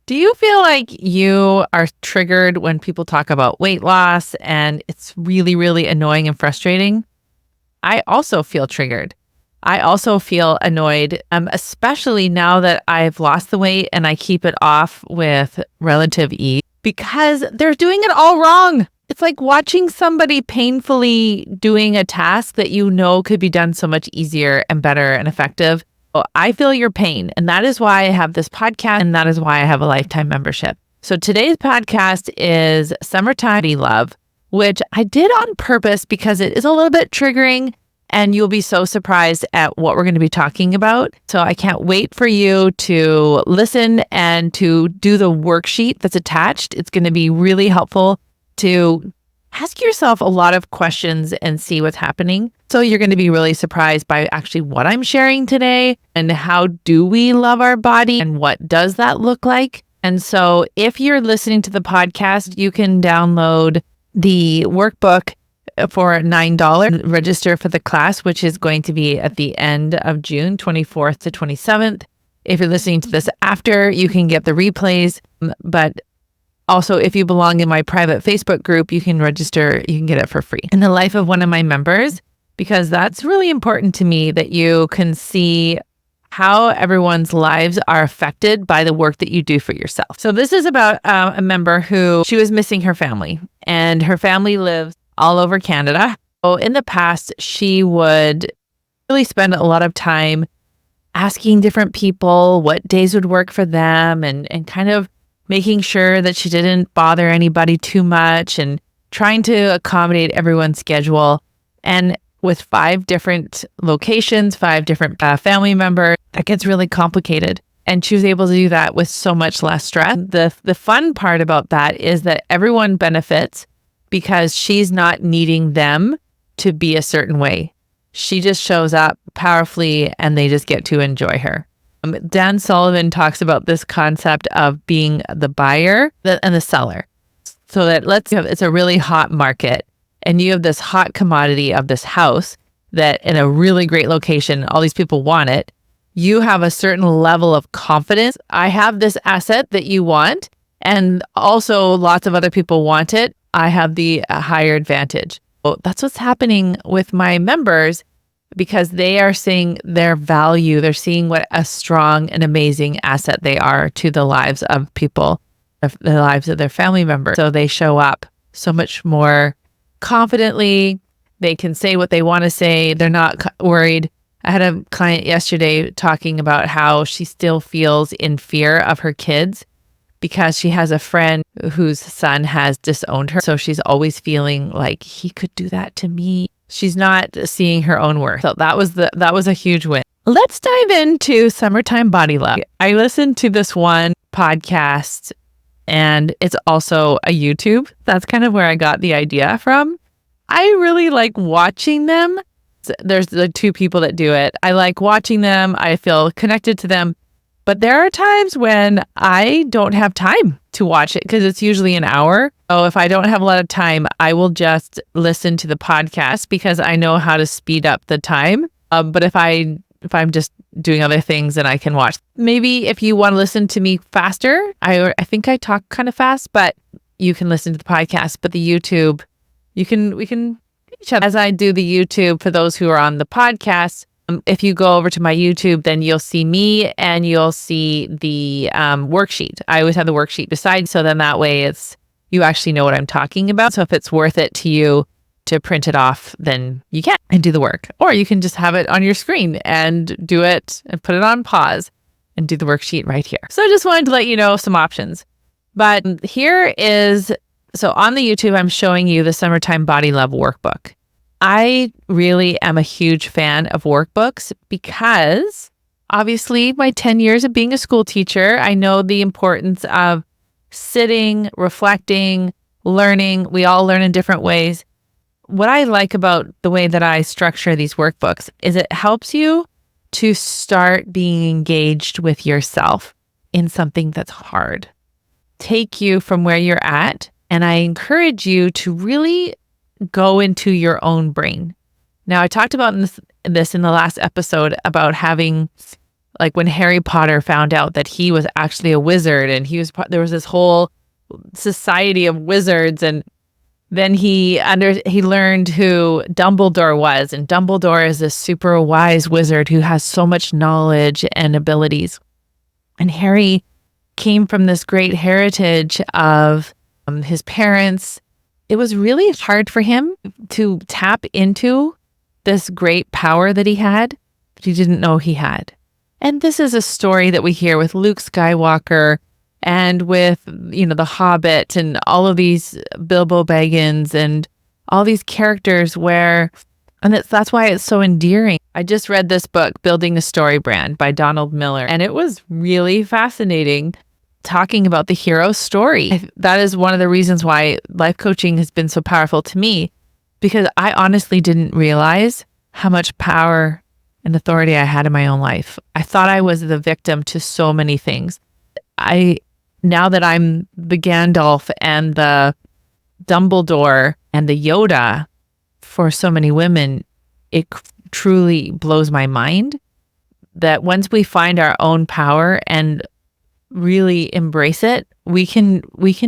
Do you feel like you are triggered when people talk about weight loss and it's really, really annoying and frustrating? I also feel triggered. I also feel annoyed, especially now that I've lost the weight and I keep it off with relative ease because they're doing it all wrong. It's like watching somebody painfully doing a task that you know could be done so much easier and better and effective. So I feel your pain. And that is why I have this podcast. And that is why I have a lifetime membership. So today's podcast is Summertime Body Love, which I did on purpose because it is a little bit triggering and you'll be so surprised at what we're going to be talking about. So I can't wait for you to listen and to do the worksheet that's attached. It's going to be really helpful to ask yourself a lot of questions and see what's happening. So you're going to be really surprised by actually what I'm sharing today and how do we love our body and what does that look like. And so if you're listening to the podcast, you can download the workbook for $9, register for the class, which is going to be at the end of June, 24th to 27th. If you're listening to this after, you can get the replays, but also, if you belong in my private Facebook group, you can register, you can get it for free. In the life of one of my members, because that's really important to me that you can see how everyone's lives are affected by the work that you do for yourself. So this is about a member who she was missing her family and her family lives all over Canada. So in the past, she would really spend a lot of time asking different people what days would work for them and kind of making sure that she didn't bother anybody too much and trying to accommodate everyone's schedule. And with 5 different locations, 5 different family members, that gets really complicated. And she was able to do that with so much less stress. The fun part about that is that everyone benefits because she's not needing them to be a certain way. She just shows up powerfully and they just get to enjoy her. Dan Sullivan talks about this concept of being the buyer and the seller. So that it's a really hot market and you have this hot commodity of this house that in a really great location, all these people want it. You have a certain level of confidence. I have this asset that you want, and also lots of other people want it. I have the higher advantage. So that's what's happening with my members, because they are seeing their value. They're seeing what a strong and amazing asset they are to the lives of people, the lives of their family members. So they show up so much more confidently. They can say what they want to say. They're not worried. I had a client yesterday talking about how she still feels in fear of her kids because she has a friend whose son has disowned her. So she's always feeling like he could do that to me. She's not seeing her own worth. So that was a huge win. Let's dive into Summertime Body Love. I listened to this one podcast and it's also a YouTube. That's kind of where I got the idea from. I really like watching them. There's the 2 people that do it. I like watching them. I feel connected to them. But there are times when I don't have time to watch it because it's usually an hour. So if I don't have a lot of time, I will just listen to the podcast because I know how to speed up the time. But if I'm just doing other things, then I can watch. Maybe if you want to listen to me faster, I think I talk kind of fast, but you can listen to the podcast. But the YouTube, we can each other. As I do the YouTube for those who are on the podcast. If you go over to my YouTube, then you'll see me and you'll see the worksheet. I always have the worksheet beside, so then that way you actually know what I'm talking about. So if it's worth it to you to print it off, then you can and do the work. Or you can just have it on your screen and do it and put it on pause and do the worksheet right here. So I just wanted to let you know some options. But so on the YouTube, I'm showing you the Summertime Body Love workbook. I really am a huge fan of workbooks because obviously my 10 years of being a school teacher, I know the importance of sitting, reflecting, learning. We all learn in different ways. What I like about the way that I structure these workbooks is it helps you to start being engaged with yourself in something that's hard. Take you from where you're at, and I encourage you to really go into your own brain. Now, I talked about this in the last episode about having Like when Harry Potter found out that he was actually a wizard and there was this whole society of wizards, and then he learned who Dumbledore was, and Dumbledore is this super wise wizard who has so much knowledge and abilities. And Harry came from this great heritage of his parents. It was really hard for him to tap into this great power that he had, that he didn't know he had. And this is a story that we hear with Luke Skywalker and with, the Hobbit and all of these Bilbo Baggins and all these characters and that's why it's so endearing. I just read this book, Building a Story Brand by Donald Miller, and it was really fascinating talking about the hero's story. That is one of the reasons why life coaching has been so powerful to me, because I honestly didn't realize how much power and authority I had in my own life. I thought I was the victim to so many things. Now that I'm the Gandalf and the Dumbledore and the Yoda for so many women, it truly blows my mind that once we find our own power and really embrace it, we can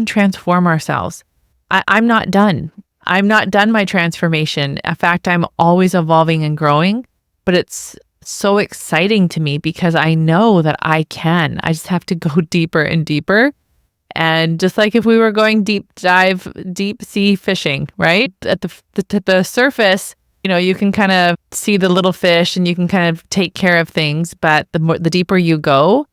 transform ourselves. I'm not done. I'm not done my transformation. In fact, I'm always evolving and growing, but it's so exciting to me because I know that I can. I just have to go deeper and deeper. And just like if we were going deep sea fishing, right? At the surface, you can kind of see the little fish and you can kind of take care of things, but the deeper you go,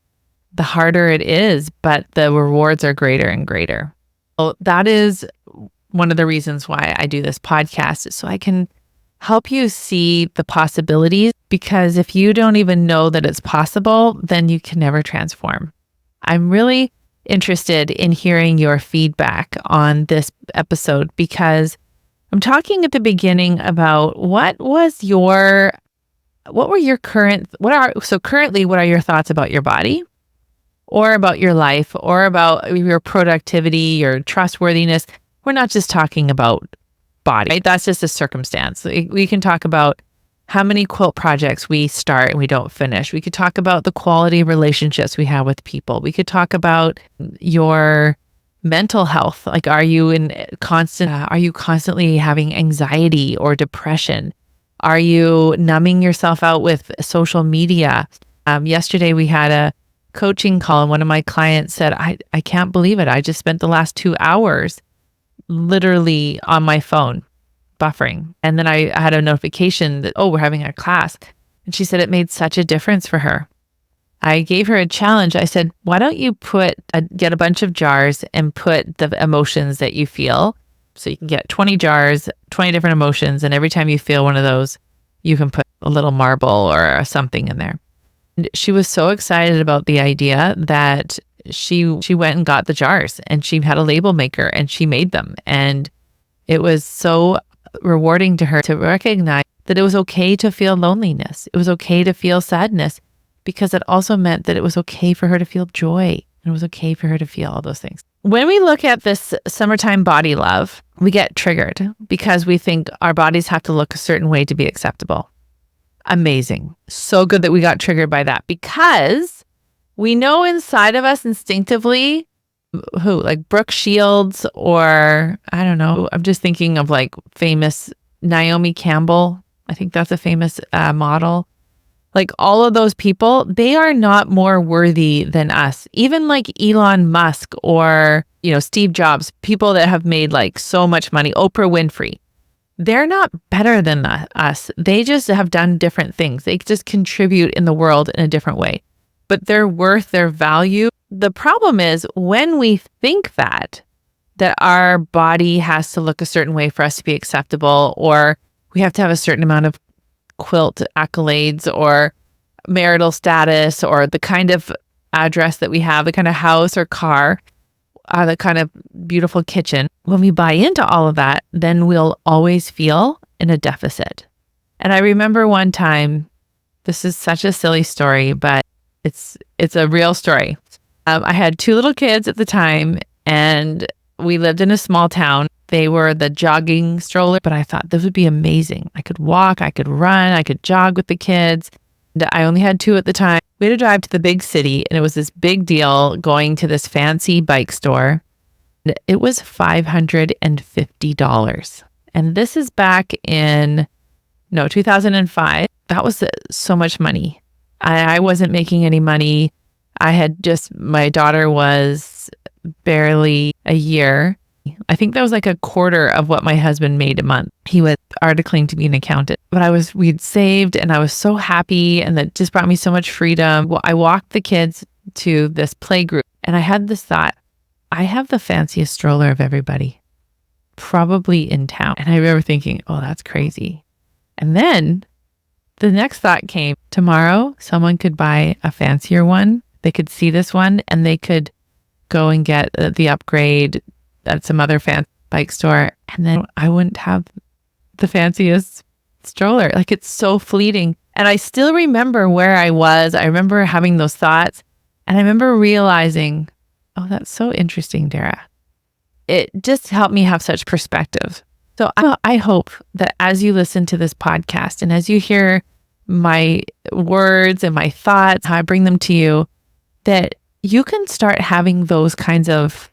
the harder it is, but the rewards are greater and greater. Well, that is one of the reasons why I do this podcast, is so I can help you see the possibilities, because if you don't even know that it's possible, then you can never transform. I'm really interested in hearing your feedback on this episode, because I'm talking at the beginning about currently, what are your thoughts about your body or about your life or about your productivity, your trustworthiness? We're not just talking about body, right? That's just a circumstance. We can talk about how many quilt projects we start and we don't finish. We could talk about the quality of relationships we have with people. We could talk about your mental health. Like, are you constantly having anxiety or depression? Are you numbing yourself out with social media? Yesterday we had a coaching call and one of my clients said, I can't believe it. I just spent the last 2 hours literally on my phone buffering. And then I had a notification that, we're having a class. And she said it made such a difference for her. I gave her a challenge. I said, why don't you get a bunch of jars and put the emotions that you feel. So you can get 20 jars, 20 different emotions. And every time you feel one of those, you can put a little marble or something in there. And she was so excited about the idea that she went and got the jars, and she had a label maker and she made them. And it was so rewarding to her to recognize that it was okay to feel loneliness. It was okay to feel sadness, because it also meant that it was okay for her to feel joy, and it was okay for her to feel all those things. When we look at this summertime body love, we get triggered because we think our bodies have to look a certain way to be acceptable. Amazing. So good that we got triggered by that, because we know inside of us instinctively, like Brooke Shields, or I don't know, I'm just thinking of like famous Naomi Campbell. I think that's a famous model. Like all of those people, they are not more worthy than us. Even like Elon Musk or, Steve Jobs, people that have made like so much money, Oprah Winfrey, they're not better than us. They just have done different things. They just contribute in the world in a different way. But their worth, their value. The problem is when we think that our body has to look a certain way for us to be acceptable, or we have to have a certain amount of quilt accolades or marital status, or the kind of address that we have, the kind of house or car, the kind of beautiful kitchen. When we buy into all of that, then we'll always feel in a deficit. And I remember one time, this is such a silly story, but it's a real story. I had 2 little kids at the time, and we lived in a small town. They were the jogging stroller, but I thought this would be amazing. I could walk, I could run, I could jog with the kids. I only had two at the time. We had to drive to the big city, and it was this big deal going to this fancy bike store. It was $550. And this is back in 2005. That was so much money. I wasn't making any money. My daughter was barely a year. I think that was like a quarter of what my husband made a month. He was articling to be an accountant, but we'd saved and I was so happy, and that just brought me so much freedom. Well, I walked the kids to this play group and I had this thought, I have the fanciest stroller of everybody, probably in town. And I remember thinking, oh, that's crazy. And then the next thought came, tomorrow someone could buy a fancier one. They could see this one and they could go and get the upgrade at some other fancy bike store. And then I wouldn't have the fanciest stroller. Like, it's so fleeting. And I still remember where I was. I remember having those thoughts. And I remember realizing, oh, that's so interesting, Dara. It just helped me have such perspective. So I hope that as you listen to this podcast and as you hear my words and my thoughts, how I bring them to you, that you can start having those kinds of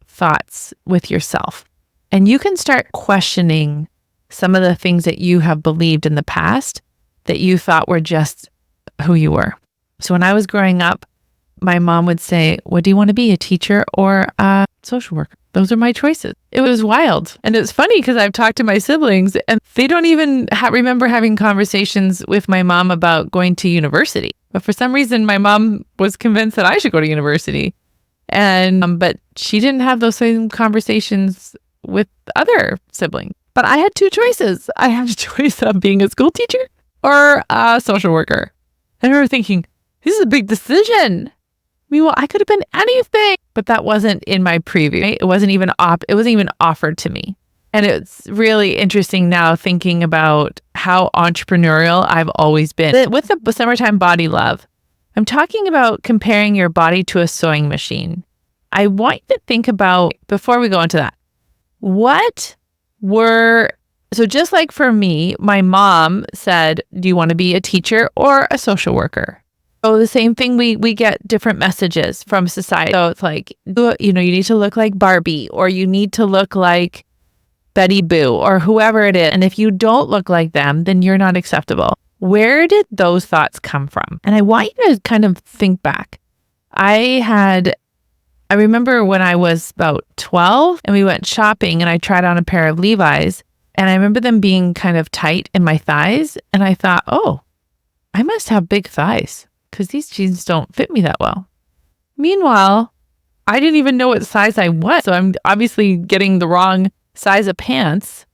thoughts with yourself. And you can start questioning some of the things that you have believed in the past that you thought were just who you were. So when I was growing up, my mom would say, what do you want to be, a teacher or a social worker? Those are my choices. It was wild. And it's funny because I've talked to my siblings and they don't even remember having conversations with my mom about going to university. But for some reason, my mom was convinced that I should go to university. And but she didn't have those same conversations with other siblings. But I had two choices. I had a choice of being a school teacher or a social worker. I remember thinking, this is a big decision. I mean, well, I could have been anything, but that wasn't in my preview. Right? It wasn't even offered to me. And it's really interesting now thinking about how entrepreneurial I've always been. With the Summertime Body Love, I'm talking about comparing your body to a sewing machine. I want you to think about, before we go into that, so just like for me, my mom said, do you want to be a teacher or a social worker? So the same thing, we get different messages from society. So it's like, you need to look like Barbie, or you need to look like Betty Boo, or whoever it is. And if you don't look like them, then you're not acceptable. Where did those thoughts come from? And I want you to kind of think back. I remember when I was about 12 and we went shopping and I tried on a pair of Levi's, and I remember them being kind of tight in my thighs. And I thought, oh, I must have big thighs because these jeans don't fit me that well. Meanwhile, I didn't even know what size I was. So I'm obviously getting the wrong size of pants,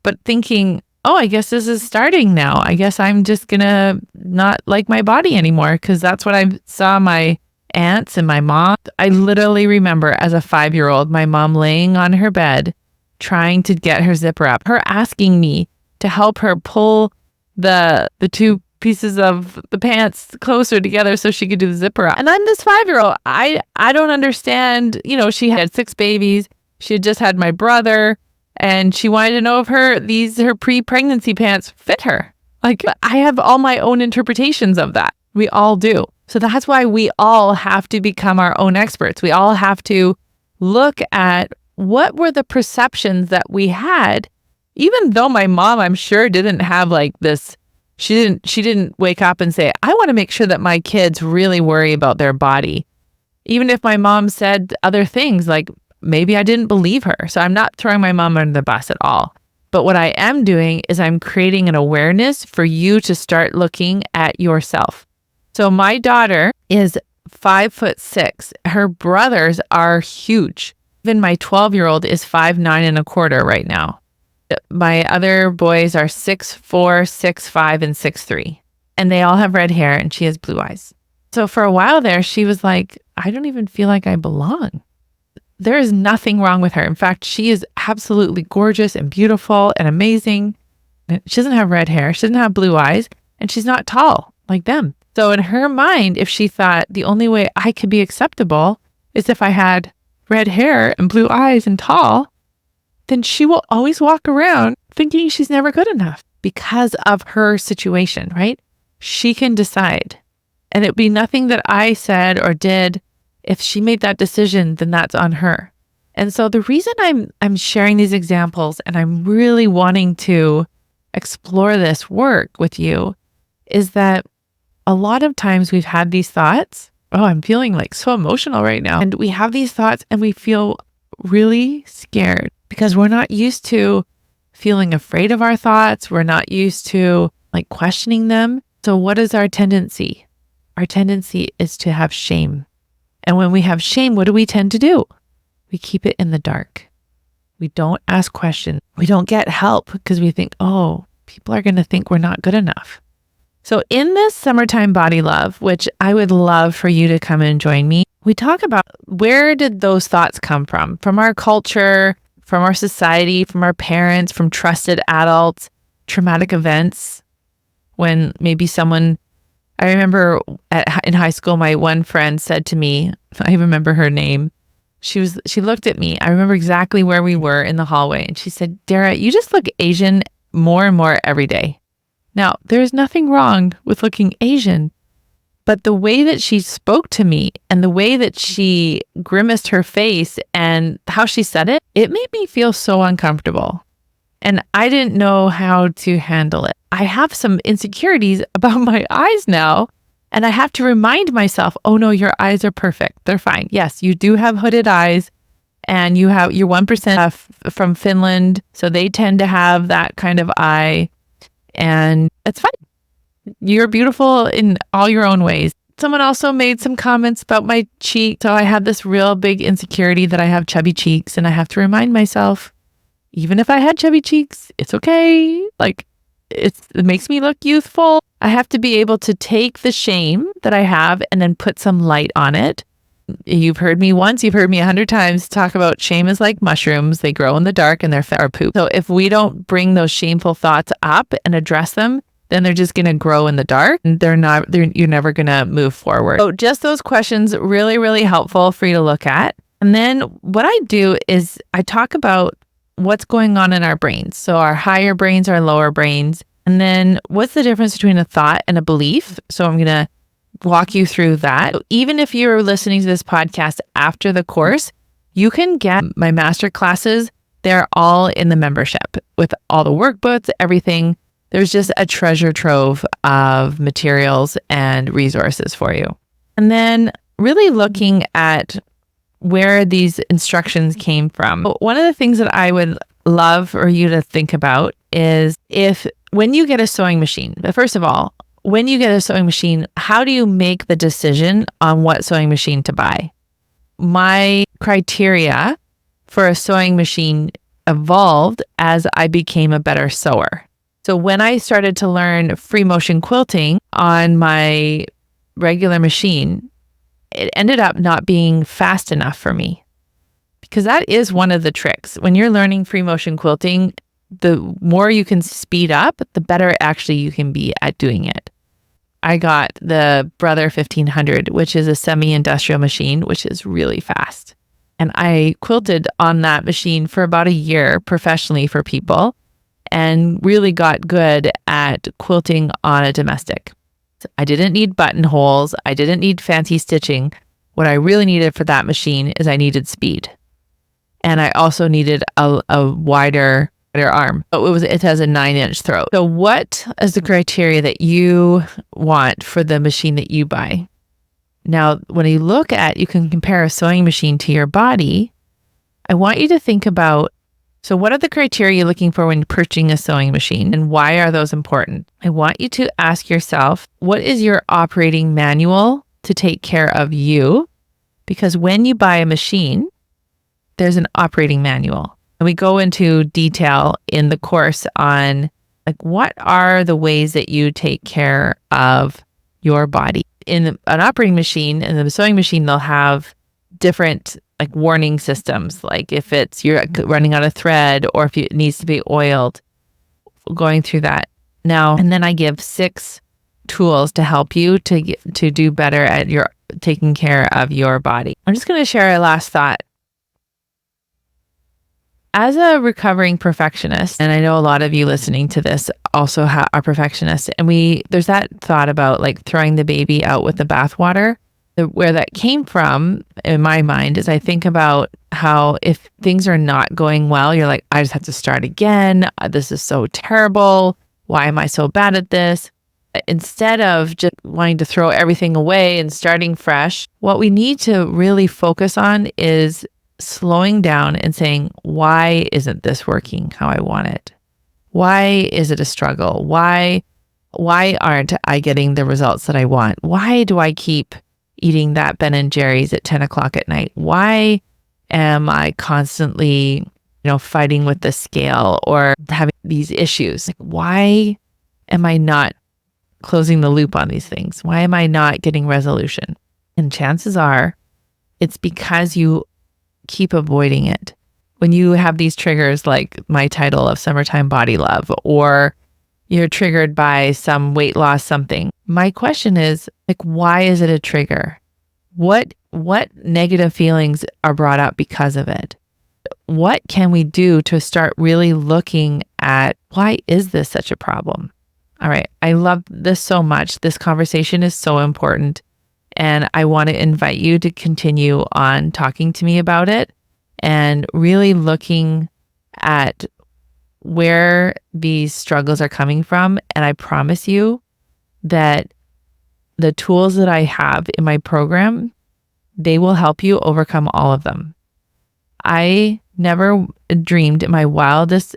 but thinking, oh, I guess this is starting now. I guess I'm just going to not like my body anymore because that's what I saw my aunts and my mom. I literally remember as a 5-year-old, my mom laying on her bed, trying to get her zipper up, her asking me to help her pull the two pieces of the pants closer together so she could do the zipper up. And I'm this 5-year-old. I don't understand. She had 6 babies. She had just had my brother, and she wanted to know if her pre-pregnancy pants fit her. Like, I have all my own interpretations of that. We all do. So that's why we all have to become our own experts. We all have to look at what were the perceptions that we had, even though my mom, I'm sure, didn't have like this. She didn't wake up and say, I want to make sure that my kids really worry about their body. Even if my mom said other things, like maybe I didn't believe her. So I'm not throwing my mom under the bus at all. But what I am doing is I'm creating an awareness for you to start looking at yourself. So my daughter is 5'6". Her brothers are huge. Even my 12-year-old is 5'9.25" right now. My other boys are 6'4", 6'5", and 6'3". And they all have red hair and she has blue eyes. So for a while there, she was like, I don't even feel like I belong. There is nothing wrong with her. In fact, she is absolutely gorgeous and beautiful and amazing. She doesn't have red hair. She doesn't have blue eyes. And she's not tall like them. So in her mind, if she thought the only way I could be acceptable is if I had red hair and blue eyes and tall, then she will always walk around thinking she's never good enough because of her situation, right? she can decide. And it would be nothing that I said or did. If she made that decision, then that's on her. And so the reason I'm sharing these examples and I'm really wanting to explore this work with you is that a lot of times we've had these thoughts. Oh, I'm feeling like so emotional right now. And we have these thoughts and we feel really scared because we're not used to feeling afraid of our thoughts. We're not used to like questioning them. So what is our tendency? Our tendency is to have shame. And when we have shame, what do we tend to do? We keep it in the dark. We don't ask questions. We don't get help because we think, oh, people are going to think we're not good enough. So in this Summertime Body Love, which I would love for you to come and join me, we talk about where did those thoughts come from? From our culture, from our society, from our parents, from trusted adults, traumatic events. When maybe someone, I remember in high school, my one friend said to me, I remember her name. She looked at me. I remember exactly where we were in the hallway. And she said, Dara, you just look Asian more and more every day. Now, there's nothing wrong with looking Asian, but the way that she spoke to me and the way that she grimaced her face and how she said it, it made me feel so uncomfortable. And I didn't know how to handle it. I have some insecurities about my eyes now, and I have to remind myself, oh no, your eyes are perfect. They're fine. Yes, you do have hooded eyes, and you're 1% from Finland, so they tend to have that kind of eye. And it's fine. You're beautiful in all your own ways. Someone also made some comments about my cheek. So I have this real big insecurity that I have chubby cheeks. And I have to remind myself, even if I had chubby cheeks, it's okay. Like it makes me look youthful. I have to be able to take the shame that I have and then put some light on it. You've heard me once, you've heard me 100 times talk about shame is like mushrooms. They grow in the dark and they're fat or poop. So if we don't bring those shameful thoughts up and address them, then they're just going to grow in the dark and you're never going to move forward. So just those questions, really, really helpful for you to look at. And then what I do is I talk about what's going on in our brains. So our higher brains, our lower brains, and then what's the difference between a thought and a belief. So I'm going to walk you through that. Even if you're listening to this podcast after the course, you can get my master classes. They're all in the membership with all the workbooks, everything. There's just a treasure trove of materials and resources for you. And then really looking at where these instructions came from. One of the things that I would love for you to think about is when you get a sewing machine, first of all, when you get a sewing machine, how do you make the decision on what sewing machine to buy? My criteria for a sewing machine evolved as I became a better sewer. So when I started to learn free motion quilting on my regular machine, it ended up not being fast enough for me, because that is one of the tricks. When you're learning free motion quilting, the more you can speed up, the better actually you can be at doing it. I got the Brother 1500, which is a semi-industrial machine, which is really fast. And I quilted on that machine for about a year professionally for people and really got good at quilting on a domestic. I didn't need buttonholes. I didn't need fancy stitching. What I really needed for that machine is I needed speed. And I also needed a wider arm. It has a 9-inch throat. So what is the criteria that you want for the machine that you buy? Now, when you look at, you can compare a sewing machine to your body. I want you to think about, so what are the criteria you're looking for when purchasing a sewing machine, and why are those important? I want you to ask yourself, what is your operating manual to take care of you? Because when you buy a machine, there's an operating manual. And we go into detail in the course on like what are the ways that you take care of your body. In an operating machine and the sewing machine, they'll have different like warning systems, like if you're running out of thread or if it needs to be oiled, going through that. Now, and then I give 6 tools to help you to do better at your taking care of your body. I'm just going to share a last thought. As a recovering perfectionist, and I know a lot of you listening to this also are perfectionists, and there's that thought about like throwing the baby out with the bathwater. Where that came from in my mind is I think about how if things are not going well, you're like, I just have to start again. This is so terrible. Why am I so bad at this? Instead of just wanting to throw everything away and starting fresh, what we need to really focus on is slowing down and saying, why isn't this working how I want it? Why is it a struggle? Why aren't I getting the results that I want? Why do I keep eating that Ben and Jerry's at 10 o'clock at night? Why am I constantly, fighting with the scale or having these issues? Like, why am I not closing the loop on these things? Why am I not getting resolution? And chances are it's because you keep avoiding it. When you have these triggers, like my title of Summertime Body Love, or you're triggered by some weight loss something, my question is like, why is it a trigger? What negative feelings are brought up because of it? What can we do to start really looking at why is this such a problem? All right. I love this so much. This conversation is so important. And I want to invite you to continue on talking to me about it and really looking at where these struggles are coming from. And I promise you that the tools that I have in my program, they will help you overcome all of them. I never dreamed in my wildest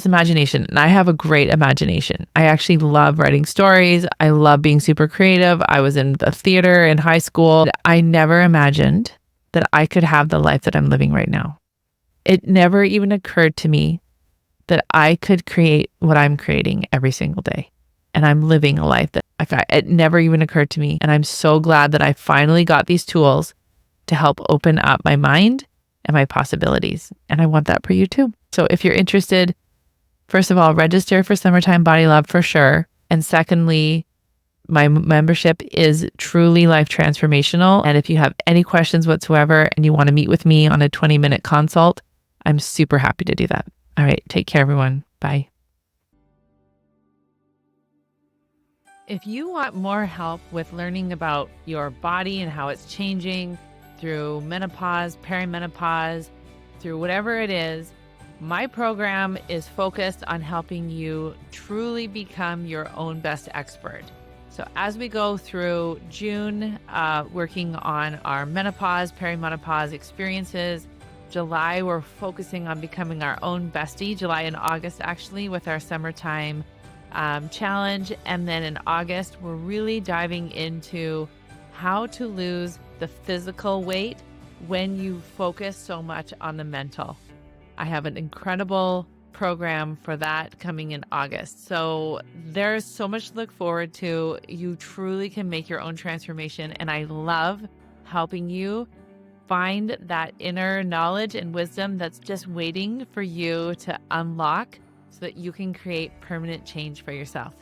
imagination, and I have a great imagination. I actually love writing stories. I love being super creative. I was in the theater in high school. I never imagined that I could have the life that I'm living right now. It never even occurred to me that I could create what I'm creating every single day. And I'm living a life that it never even occurred to me. And I'm so glad that I finally got these tools to help open up my mind and my possibilities. And I want that for you too. So if you're interested, first of all, register for Summertime Body Love for sure. And secondly, my membership is truly life transformational. And if you have any questions whatsoever and you want to meet with me on a 20-minute consult, I'm super happy to do that. All right. Take care, everyone. Bye. If you want more help with learning about your body and how it's changing through menopause, perimenopause, through whatever it is, my program is focused on helping you truly become your own best expert. So as we go through June, working on our menopause, perimenopause experiences, July, we're focusing on becoming our own bestie, July and August actually, with our summertime challenge. And then in August, we're really diving into how to lose the physical weight when you focus so much on the mental. I have an incredible program for that coming in August. So there's so much to look forward to. You truly can make your own transformation. And I love helping you find that inner knowledge and wisdom that's just waiting for you to unlock so that you can create permanent change for yourself.